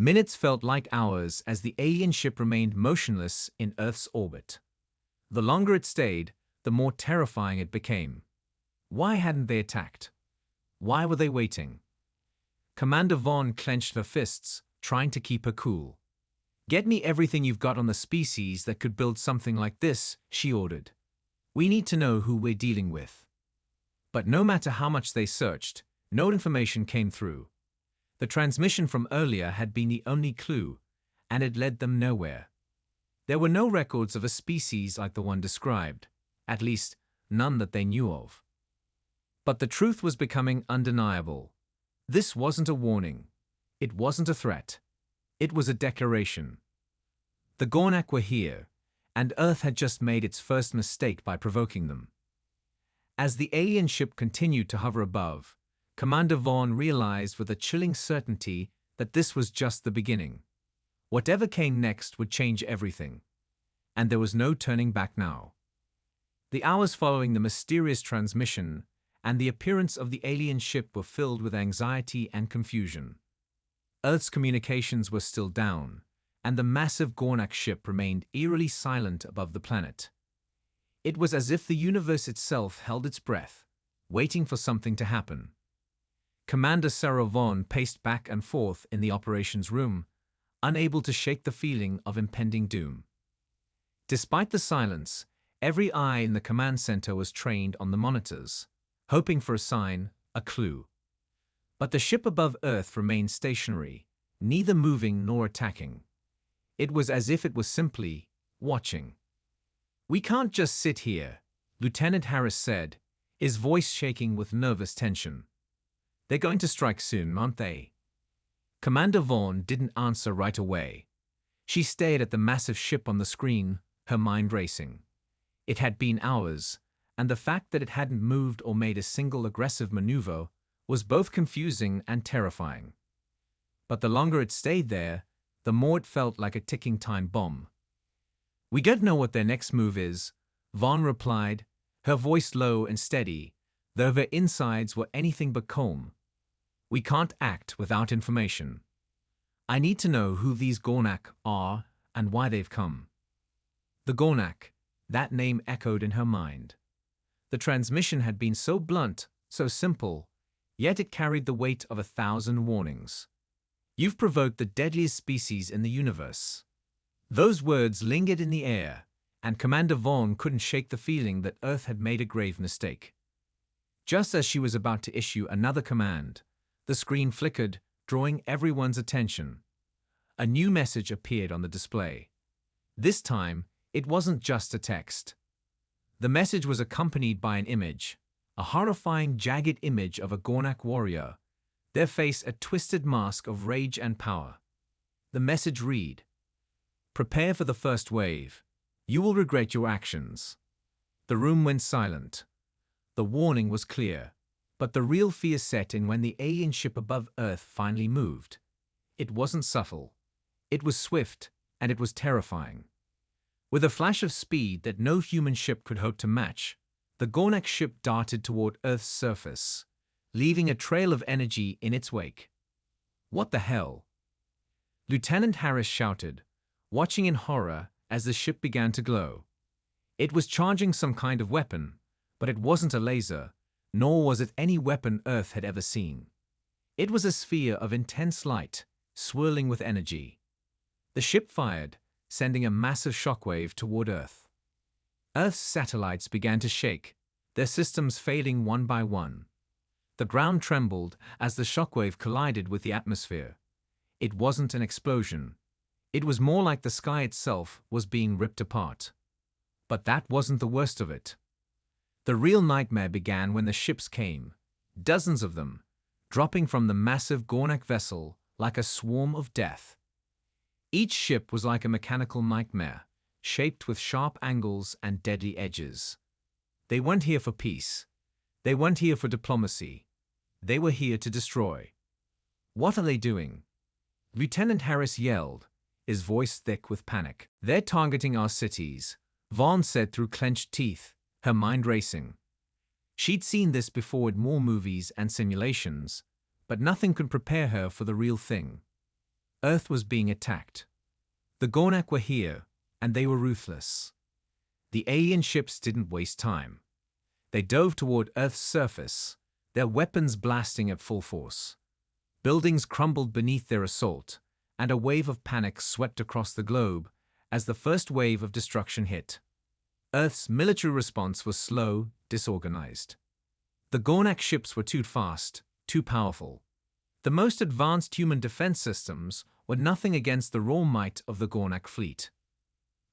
Minutes felt like hours as the alien ship remained motionless in Earth's orbit. The longer it stayed, the more terrifying it became. Why hadn't they attacked? Why were they waiting? Commander Vaughn clenched her fists, trying to keep her cool. "Get me everything you've got on the species that could build something like this," she ordered. "We need to know who we're dealing with." But no matter how much they searched, no information came through. The transmission from earlier had been the only clue, and it led them nowhere. There were no records of a species like the one described, at least none that they knew of. But the truth was becoming undeniable. This wasn't a warning. It wasn't a threat. It was a declaration. The Gornak were here, and Earth had just made its first mistake by provoking them. As the alien ship continued to hover above, Commander Vaughn realized with a chilling certainty that this was just the beginning. Whatever came next would change everything. And there was no turning back now. The hours following the mysterious transmission and the appearance of the alien ship were filled with anxiety and confusion. Earth's communications were still down, and the massive Gornak ship remained eerily silent above the planet. It was as if the universe itself held its breath, waiting for something to happen. Commander Sarah Vaughn paced back and forth in the operations room, unable to shake the feeling of impending doom. Despite the silence, every eye in the command center was trained on the monitors, hoping for a sign, a clue. But the ship above Earth remained stationary, neither moving nor attacking. It was as if it was simply watching. "We can't just sit here," Lieutenant Harris said, his voice shaking with nervous tension. "They're going to strike soon, aren't they?" Commander Vaughn didn't answer right away. She stared at the massive ship on the screen, her mind racing. It had been hours, and the fact that it hadn't moved or made a single aggressive maneuver was both confusing and terrifying. But the longer it stayed there, the more it felt like a ticking time bomb. "We don't know what their next move is," Vaughn replied, her voice low and steady, though her insides were anything but calm. "We can't act without information. I need to know who these Gornak are and why they've come." The Gornak, that name echoed in her mind. The transmission had been so blunt, so simple, yet it carried the weight of 1,000 warnings. "You've provoked the deadliest species in the universe." Those words lingered in the air, and Commander Vaughn couldn't shake the feeling that Earth had made a grave mistake. Just as she was about to issue another command, the screen flickered, drawing everyone's attention. A new message appeared on the display. This time, it wasn't just a text. The message was accompanied by an image, a horrifying, jagged image of a Gornak warrior, their face a twisted mask of rage and power. The message read, "Prepare for the first wave. You will regret your actions." The room went silent. The warning was clear, but the real fear set in when the alien ship above Earth finally moved. It wasn't subtle. It was swift, and it was terrifying. With a flash of speed that no human ship could hope to match, the Gornak ship darted toward Earth's surface, leaving a trail of energy in its wake. "What the hell?" Lieutenant Harris shouted, watching in horror as the ship began to glow. It was charging some kind of weapon, but it wasn't a laser, nor was it any weapon Earth had ever seen. It was a sphere of intense light, swirling with energy. The ship fired, sending a massive shockwave toward Earth. Earth's satellites began to shake, their systems failing one by one. The ground trembled as the shockwave collided with the atmosphere. It wasn't an explosion. It was more like the sky itself was being ripped apart. But that wasn't the worst of it. The real nightmare began when the ships came, dozens of them, dropping from the massive Gornak vessel like a swarm of death. Each ship was like a mechanical nightmare, shaped with sharp angles and deadly edges. They weren't here for peace. They weren't here for diplomacy. They were here to destroy. "What are they doing?" Lieutenant Harris yelled, his voice thick with panic. "They're targeting our cities," Vaughn said through clenched teeth, her mind racing. She'd seen this before in more movies and simulations, but nothing could prepare her for the real thing. Earth was being attacked. The Gornak were here, and they were ruthless. The alien ships didn't waste time. They dove toward Earth's surface, their weapons blasting at full force. Buildings crumbled beneath their assault, and a wave of panic swept across the globe as the first wave of destruction hit. Earth's military response was slow, disorganized. The Gornak ships were too fast, too powerful. The most advanced human defense systems were nothing against the raw might of the Gornak fleet.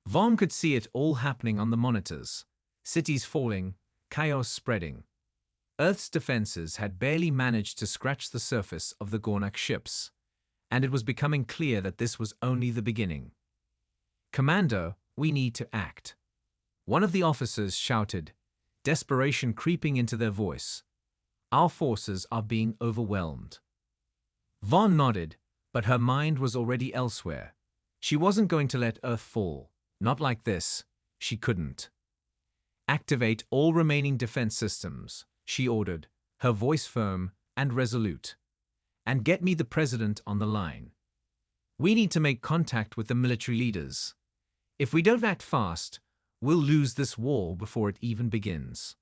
Vaughn could see it all happening on the monitors. Cities falling, chaos spreading. Earth's defenses had barely managed to scratch the surface of the Gornak ships, and it was becoming clear that this was only the beginning. "Commander, we need to act." One of the officers shouted, desperation creeping into their voice. "Our forces are being overwhelmed." Vaughn nodded, but her mind was already elsewhere. She wasn't going to let Earth fall. Not like this. She couldn't. "Activate all remaining defense systems," she ordered, her voice firm and resolute. "And get me the president on the line. We need to make contact with the military leaders. If we don't act fast, we'll lose this war before it even begins."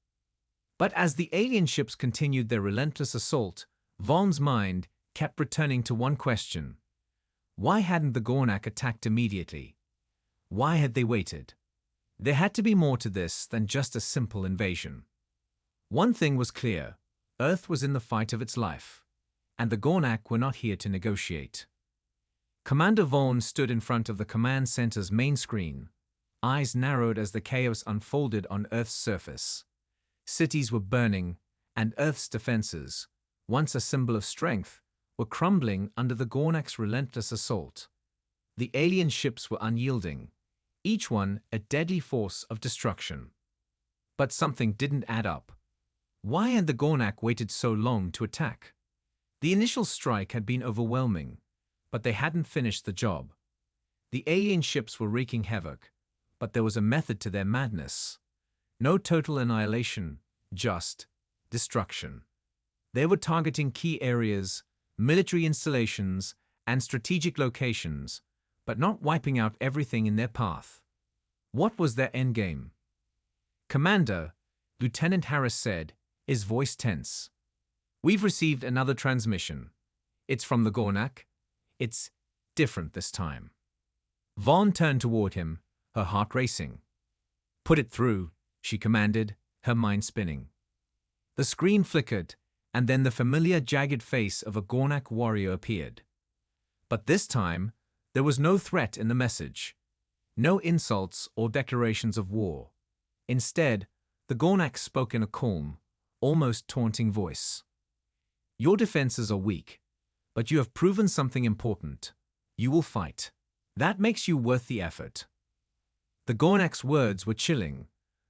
But as the alien ships continued their relentless assault, Vaughn's mind kept returning to one question. Why hadn't the Gornak attacked immediately? Why had they waited? There had to be more to this than just a simple invasion. One thing was clear. Earth was in the fight of its life, and the Gornak were not here to negotiate. Commander Vaughn stood in front of the command center's main screen, eyes narrowed as the chaos unfolded on Earth's surface. Cities were burning, and Earth's defenses, once a symbol of strength, were crumbling under the Gornak's relentless assault. The alien ships were unyielding, each one a deadly force of destruction. But something didn't add up. Why had the Gornak waited so long to attack? The initial strike had been overwhelming, but they hadn't finished the job. The alien ships were wreaking havoc, but there was a method to their madness. No total annihilation, just destruction. They were targeting key areas, military installations, and strategic locations, but not wiping out everything in their path. What was their endgame? "Commander," Lieutenant Harris said, his voice tense. "We've received another transmission. It's from the Gornak. It's different this time." Vaughn turned toward him, her heart racing. "Put it through," she commanded, her mind spinning. The screen flickered, and then the familiar jagged face of a Gornak warrior appeared. But this time, there was no threat in the message. No insults or declarations of war. Instead, the Gornak spoke in a calm, almost taunting voice. "Your defenses are weak, but you have proven something important. You will fight. That makes you worth the effort." The Gornak's words were chilling,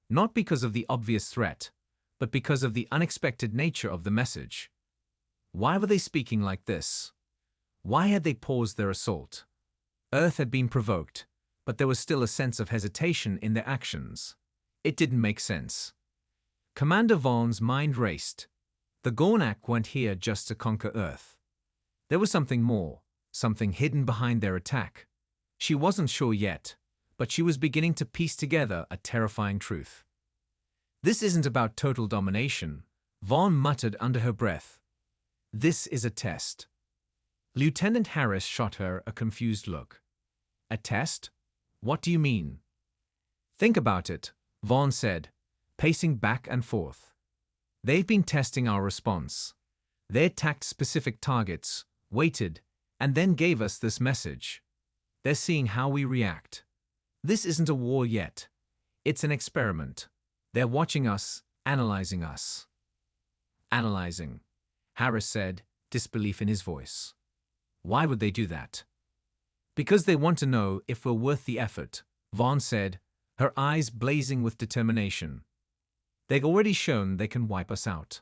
not because of the obvious threat, but because of the unexpected nature of the message. Why were they speaking like this? Why had they paused their assault? Earth had been provoked, but there was still a sense of hesitation in their actions. It didn't make sense. Commander Vaughn's mind raced. The Gornak weren't here just to conquer Earth. There was something more, something hidden behind their attack. She wasn't sure yet, but she was beginning to piece together a terrifying truth. "This isn't about total domination," Vaughn muttered under her breath. "This is a test." Lieutenant Harris shot her a confused look. "A test? What do you mean?" "Think about it," Vaughn said, pacing back and forth. "They've been testing our response. They attacked specific targets, waited, and then gave us this message. They're seeing how we react. This isn't a war yet. It's an experiment. They're watching us, analyzing us." "Analyzing," Harris said, disbelief in his voice. "Why would they do that?" "Because they want to know if we're worth the effort," Vaughn said, her eyes blazing with determination. "They've already shown they can wipe us out.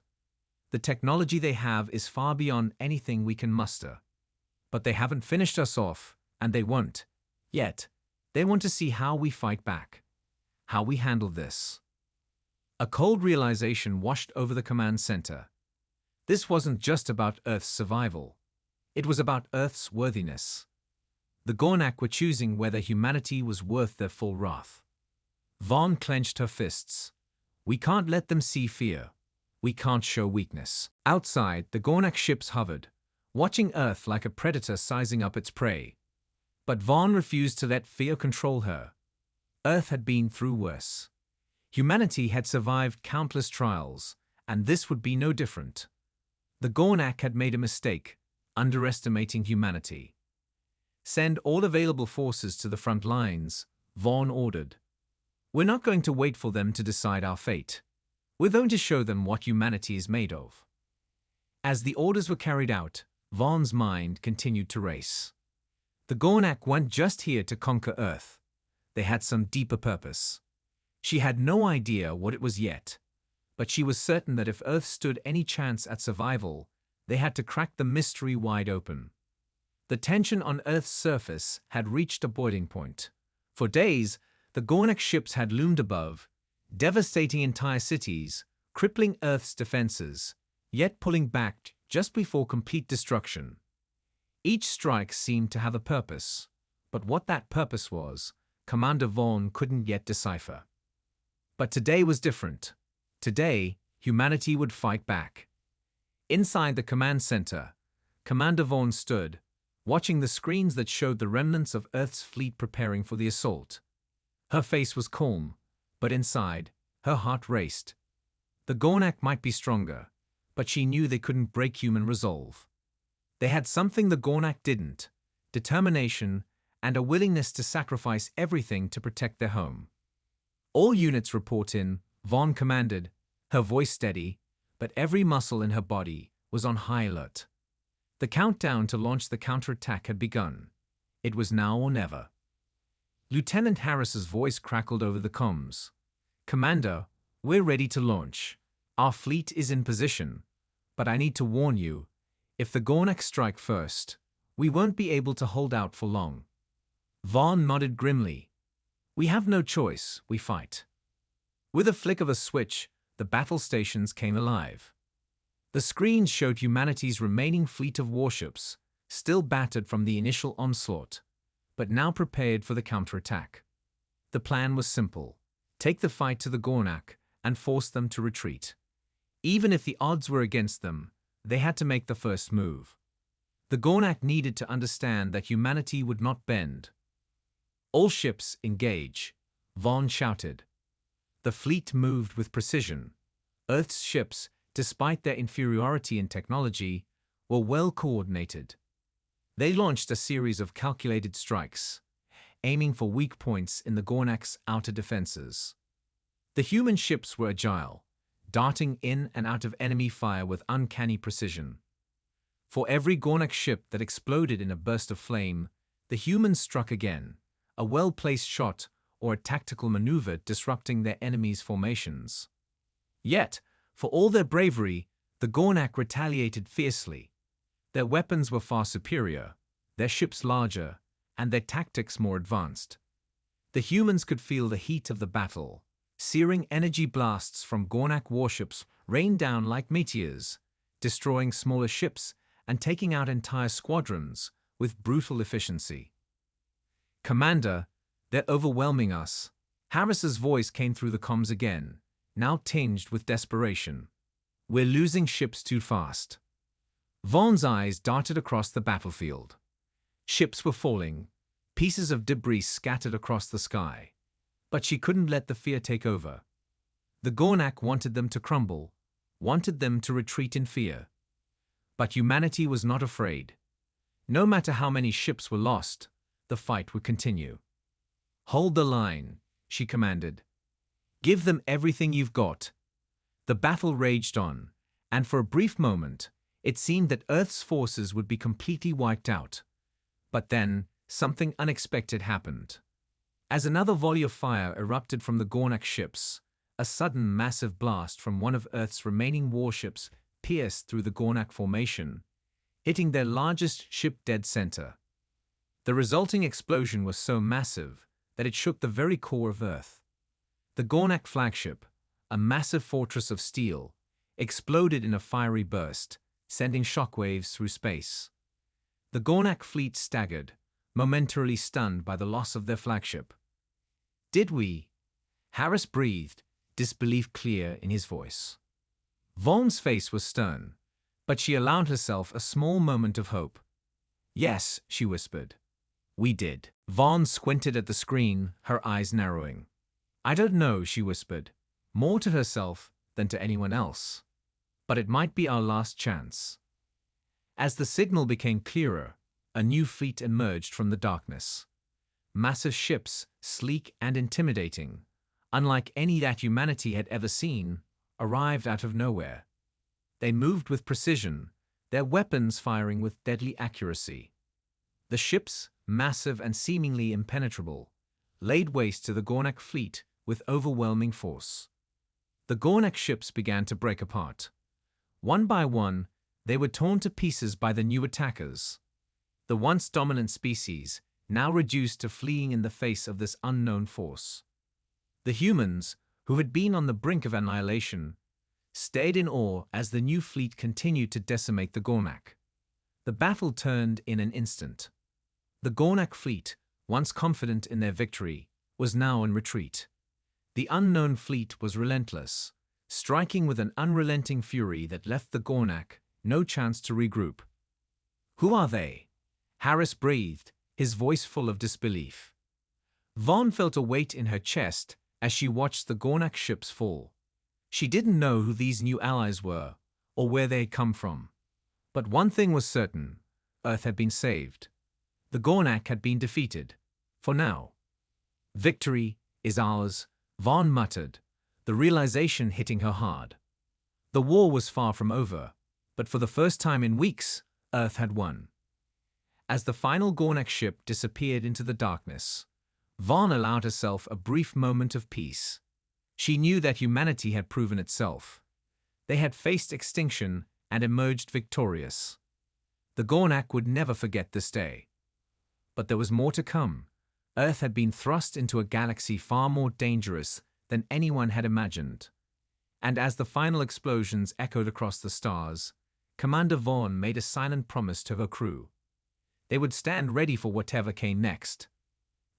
The technology they have is far beyond anything we can muster. But they haven't finished us off, and they won't. Yet, they want to see how we fight back. How we handle this." A cold realization washed over the command center. This wasn't just about Earth's survival. It was about Earth's worthiness. The Gornak were choosing whether humanity was worth their full wrath. Vaughn clenched her fists. We can't let them see fear. We can't show weakness. Outside, the Gornak ships hovered, watching Earth like a predator sizing up its prey. But Vaughn refused to let fear control her. Earth had been through worse. Humanity had survived countless trials, and this would be no different. The Gornak had made a mistake, underestimating humanity. Send all available forces to the front lines, Vaughn ordered. We're not going to wait for them to decide our fate. We're going to show them what humanity is made of. As the orders were carried out, Vaughn's mind continued to race. The Gornak weren't just here to conquer Earth. They had some deeper purpose. She had no idea what it was yet, but she was certain that if Earth stood any chance at survival, they had to crack the mystery wide open. The tension on Earth's surface had reached a boiling point. For days, the Gornak ships had loomed above, devastating entire cities, crippling Earth's defenses, yet pulling back just before complete destruction. Each strike seemed to have a purpose, but what that purpose was, Commander Vaughn couldn't yet decipher. But today was different. Today, humanity would fight back. Inside the command center, Commander Vaughn stood, watching the screens that showed the remnants of Earth's fleet preparing for the assault. Her face was calm, but inside, her heart raced. The Gornak might be stronger, but she knew they couldn't break human resolve. They had something the Gornak didn't: determination and a willingness to sacrifice everything to protect their home. All units report in, Vaughn commanded, her voice steady, but every muscle in her body was on high alert. The countdown to launch the counterattack had begun. It was now or never. Lieutenant Harris's voice crackled over the comms. Commander, we're ready to launch. Our fleet is in position. But I need to warn you, if the Gornak strike first, we won't be able to hold out for long. Vaughn nodded grimly. We have no choice, we fight. With a flick of a switch, the battle stations came alive. The screens showed humanity's remaining fleet of warships, still battered from the initial onslaught, but now prepared for the counterattack. The plan was simple: take the fight to the Gornak and force them to retreat. Even if the odds were against them, they had to make the first move. The Gornak needed to understand that humanity would not bend. All ships engage, Vaughn shouted. The fleet moved with precision. Earth's ships, despite their inferiority in technology, were well coordinated. They launched a series of calculated strikes, aiming for weak points in the Gornak's outer defenses. The human ships were agile, darting in and out of enemy fire with uncanny precision. For every Gornak ship that exploded in a burst of flame, the humans struck again, a well-placed shot or a tactical maneuver disrupting their enemies' formations. Yet, for all their bravery, the Gornak retaliated fiercely. Their weapons were far superior, their ships larger, and their tactics more advanced. The humans could feel the heat of the battle. Searing energy blasts from Gornak warships rained down like meteors, destroying smaller ships and taking out entire squadrons with brutal efficiency. Commander, they're overwhelming us. Harris's voice came through the comms again, now tinged with desperation. We're losing ships too fast. Vaughn's eyes darted across the battlefield. Ships were falling, pieces of debris scattered across the sky. But she couldn't let the fear take over. The Gornak wanted them to crumble, wanted them to retreat in fear. But humanity was not afraid. No matter how many ships were lost, the fight would continue. Hold the line, she commanded. Give them everything you've got. The battle raged on, and for a brief moment, it seemed that Earth's forces would be completely wiped out. But then, something unexpected happened. As another volley of fire erupted from the Gornak ships, a sudden massive blast from one of Earth's remaining warships pierced through the Gornak formation, hitting their largest ship dead center. The resulting explosion was so massive that it shook the very core of Earth. The Gornak flagship, a massive fortress of steel, exploded in a fiery burst, sending shockwaves through space. The Gornak fleet staggered, momentarily stunned by the loss of their flagship. "Did we?" Harris breathed, disbelief clear in his voice. Vaughn's face was stern, but she allowed herself a small moment of hope. "Yes," she whispered. "We did." Vaughn squinted at the screen, her eyes narrowing. "I don't know," she whispered, more to herself than to anyone else. "But it might be our last chance." As the signal became clearer, a new fleet emerged from the darkness. Massive ships, sleek and intimidating, unlike any that humanity had ever seen, arrived out of nowhere. They moved with precision, their weapons firing with deadly accuracy. The ships, massive and seemingly impenetrable, laid waste to the Gornak fleet with overwhelming force. The Gornak ships began to break apart. One by one, they were torn to pieces by the new attackers. The once dominant species, now reduced to fleeing in the face of this unknown force. The humans, who had been on the brink of annihilation, stayed in awe as the new fleet continued to decimate the Gornak. The battle turned in an instant. The Gornak fleet, once confident in their victory, was now in retreat. The unknown fleet was relentless, striking with an unrelenting fury that left the Gornak no chance to regroup. "Who are they?" Harris breathed, his voice full of disbelief. Vaughn felt a weight in her chest as she watched the Gornak ships fall. She didn't know who these new allies were, or where they had come from. But one thing was certain: Earth had been saved. The Gornak had been defeated. For now. "Victory is ours," Vaughn muttered, the realization hitting her hard. The war was far from over, but for the first time in weeks, Earth had won. As the final Gornak ship disappeared into the darkness, Vaughn allowed herself a brief moment of peace. She knew that humanity had proven itself. They had faced extinction and emerged victorious. The Gornak would never forget this day. But there was more to come. Earth had been thrust into a galaxy far more dangerous than anyone had imagined. And as the final explosions echoed across the stars, Commander Vaughn made a silent promise to her crew. They would stand ready for whatever came next.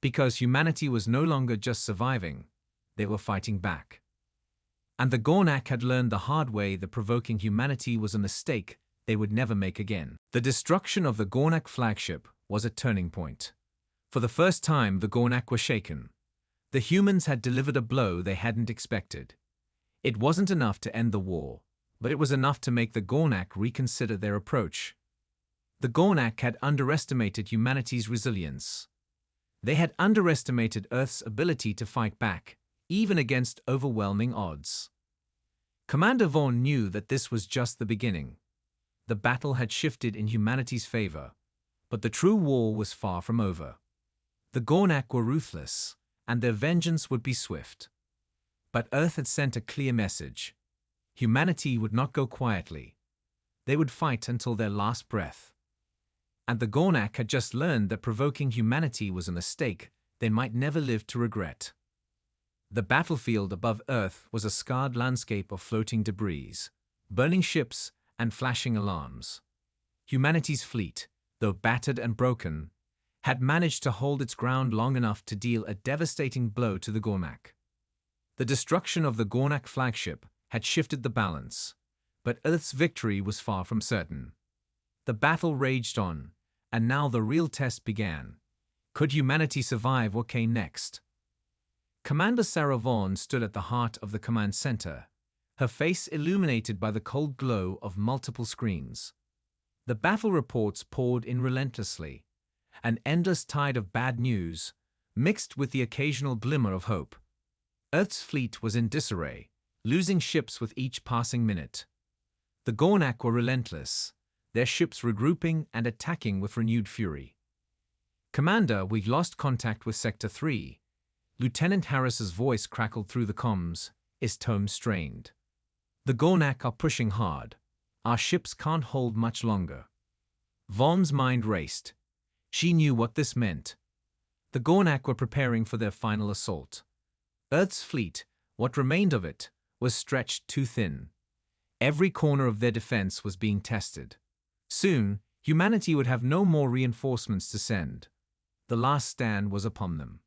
Because humanity was no longer just surviving, they were fighting back. And the Gornak had learned the hard way that provoking humanity was a mistake they would never make again. The destruction of the Gornak flagship was a turning point. For the first time, the Gornak were shaken. The humans had delivered a blow they hadn't expected. It wasn't enough to end the war, but it was enough to make the Gornak reconsider their approach. The Gornak had underestimated humanity's resilience. They had underestimated Earth's ability to fight back, even against overwhelming odds. Commander Vaughn knew that this was just the beginning. The battle had shifted in humanity's favor, but the true war was far from over. The Gornak were ruthless, and their vengeance would be swift. But Earth had sent a clear message. Humanity would not go quietly. They would fight until their last breath. And the Gornak had just learned that provoking humanity was a mistake they might never live to regret. The battlefield above Earth was a scarred landscape of floating debris, burning ships, and flashing alarms. Humanity's fleet, though battered and broken, had managed to hold its ground long enough to deal a devastating blow to the Gornak. The destruction of the Gornak flagship had shifted the balance, but Earth's victory was far from certain. The battle raged on, and now the real test began. Could humanity survive what came next? Commander Sarah Vaughn stood at the heart of the command center, her face illuminated by the cold glow of multiple screens. The battle reports poured in relentlessly, an endless tide of bad news, mixed with the occasional glimmer of hope. Earth's fleet was in disarray, losing ships with each passing minute. The Gornak were relentless, their ships regrouping and attacking with renewed fury. "Commander, we've lost contact with Sector 3. Lieutenant Harris's voice crackled through the comms, his tone strained. "The Gornak are pushing hard. Our ships can't hold much longer." Vaughn's mind raced. She knew what this meant. The Gornak were preparing for their final assault. Earth's fleet, what remained of it, was stretched too thin. Every corner of their defense was being tested. Soon, humanity would have no more reinforcements to send. The last stand was upon them.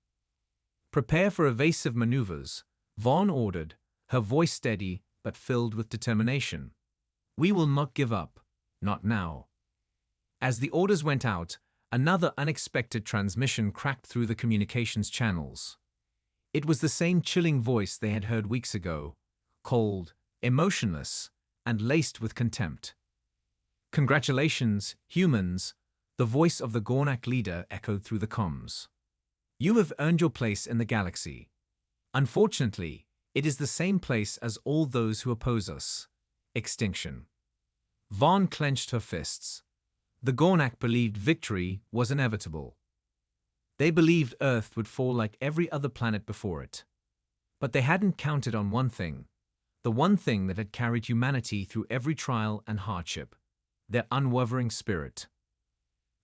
Prepare for evasive maneuvers, Vaughn ordered, her voice steady but filled with determination. We will not give up, not now. As the orders went out, another unexpected transmission cracked through the communications channels. It was the same chilling voice they had heard weeks ago, cold, emotionless, and laced with contempt. Congratulations, humans, the voice of the Gornak leader echoed through the comms. You have earned your place in the galaxy. Unfortunately, it is the same place as all those who oppose us. Extinction. Vaughn clenched her fists. The Gornak believed victory was inevitable. They believed Earth would fall like every other planet before it. But they hadn't counted on one thing, the one thing that had carried humanity through every trial and hardship, their unwavering spirit.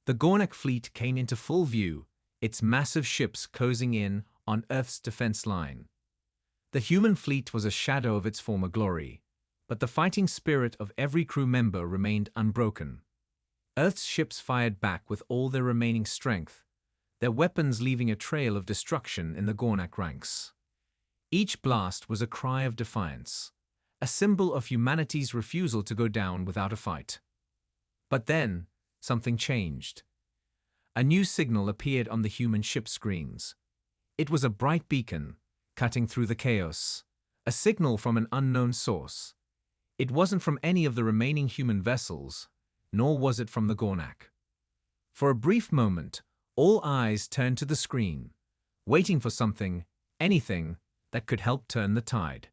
The Gornak fleet came into full view, its massive ships closing in on Earth's defense line. The human fleet was a shadow of its former glory, but the fighting spirit of every crew member remained unbroken. Earth's ships fired back with all their remaining strength, their weapons leaving a trail of destruction in the Gornak ranks. Each blast was a cry of defiance, a symbol of humanity's refusal to go down without a fight. But then, something changed. A new signal appeared on the human ship screens. It was a bright beacon, cutting through the chaos, a signal from an unknown source. It wasn't from any of the remaining human vessels, nor was it from the Gornak. For a brief moment, all eyes turned to the screen, waiting for something, anything, that could help turn the tide.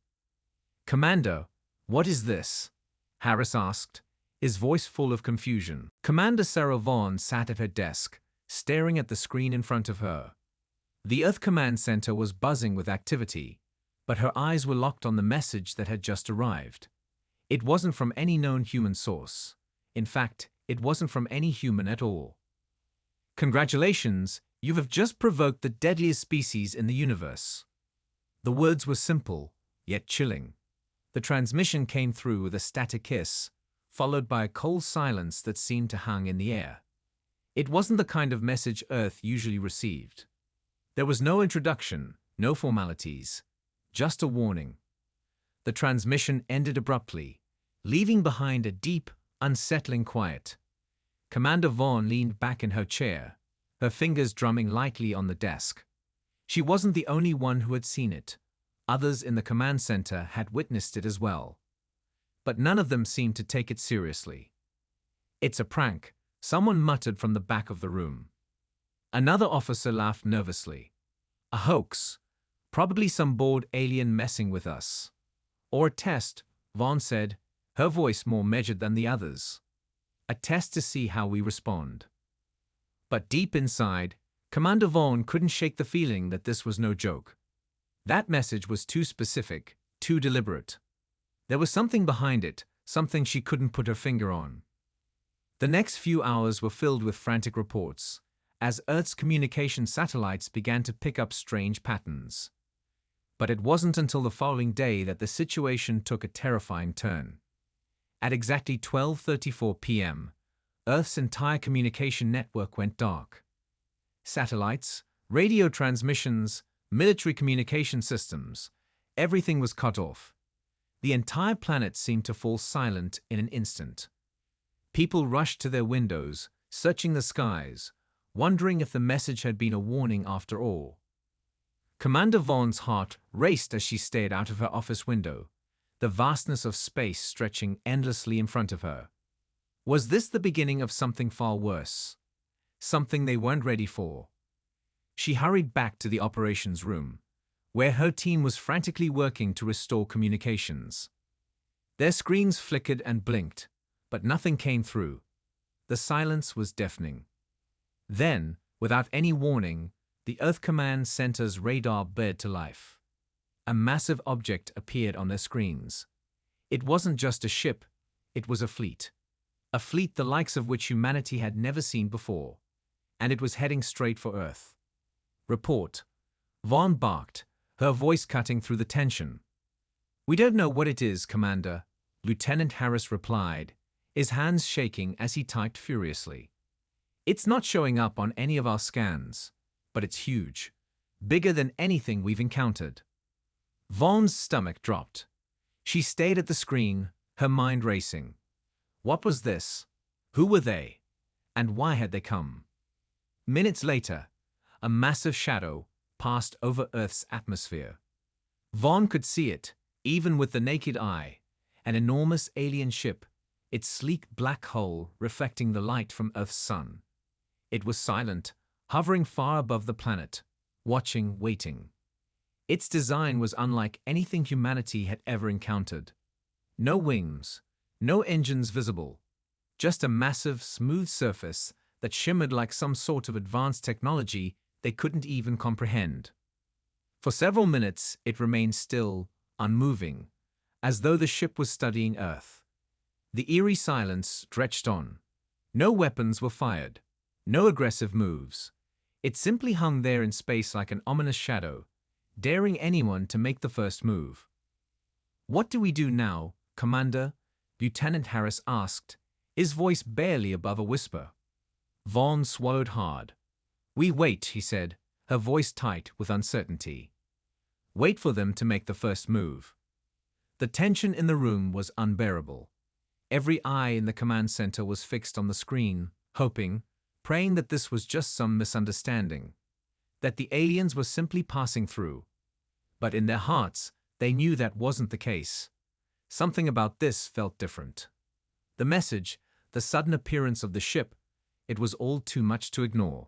Commander, what is this? Harris asked, his voice full of confusion. Commander Sarah Vaughn sat at her desk, staring at the screen in front of her. The Earth Command Center was buzzing with activity, but her eyes were locked on the message that had just arrived. It wasn't from any known human source. In fact, it wasn't from any human at all. Congratulations, you have just provoked the deadliest species in the universe. The words were simple, yet chilling. The transmission came through with a static hiss, followed by a cold silence that seemed to hang in the air. It wasn't the kind of message Earth usually received. There was no introduction, no formalities, just a warning. The transmission ended abruptly, leaving behind a deep, unsettling quiet. Commander Vaughn leaned back in her chair, her fingers drumming lightly on the desk. She wasn't the only one who had seen it. Others in the command center had witnessed it as well. But none of them seemed to take it seriously. It's a prank, someone muttered from the back of the room. Another officer laughed nervously. A hoax, probably some bored alien messing with us. Or a test, Vaughn said, her voice more measured than the others. A test to see how we respond. But deep inside, Commander Vaughn couldn't shake the feeling that this was no joke. That message was too specific, too deliberate. There was something behind it, something she couldn't put her finger on. The next few hours were filled with frantic reports, as Earth's communication satellites began to pick up strange patterns. But it wasn't until the following day that the situation took a terrifying turn. At exactly 12:34 p.m., Earth's entire communication network went dark. Satellites, radio transmissions, military communication systems, everything was cut off. The entire planet seemed to fall silent in an instant. People rushed to their windows, searching the skies, wondering if the message had been a warning after all. Commander Vaughn's heart raced as she stared out of her office window, the vastness of space stretching endlessly in front of her. Was this the beginning of something far worse? Something they weren't ready for? She hurried back to the operations room, where her team was frantically working to restore communications. Their screens flickered and blinked, but nothing came through. The silence was deafening. Then, without any warning, the Earth Command Center's radar bared to life. A massive object appeared on their screens. It wasn't just a ship, it was a fleet. A fleet the likes of which humanity had never seen before. And it was heading straight for Earth. Report. Vaughn barked, her voice cutting through the tension. We don't know what it is, Commander, Lieutenant Harris replied, his hands shaking as he typed furiously. It's not showing up on any of our scans, but it's huge. Bigger than anything we've encountered. Vaughn's stomach dropped. She stayed at the screen, her mind racing. What was this? Who were they? And why had they come? Minutes later, a massive shadow passed over Earth's atmosphere. Vaughn could see it, even with the naked eye, an enormous alien ship, its sleek black hull reflecting the light from Earth's sun. It was silent, hovering far above the planet, watching, waiting. Its design was unlike anything humanity had ever encountered. No wings, no engines visible, just a massive, smooth surface that shimmered like some sort of advanced technology they couldn't even comprehend. For several minutes, it remained still, unmoving, as though the ship was studying Earth. The eerie silence stretched on. No weapons were fired, no aggressive moves. It simply hung there in space like an ominous shadow, daring anyone to make the first move. "What do we do now, Commander?" Lieutenant Harris asked, his voice barely above a whisper. Vaughn swallowed hard. "We wait," he said, her voice tight with uncertainty. "Wait for them to make the first move." The tension in the room was unbearable. Every eye in the command center was fixed on the screen, hoping, praying that this was just some misunderstanding, that the aliens were simply passing through. But in their hearts, they knew that wasn't the case. Something about this felt different. The message, the sudden appearance of the ship, it was all too much to ignore.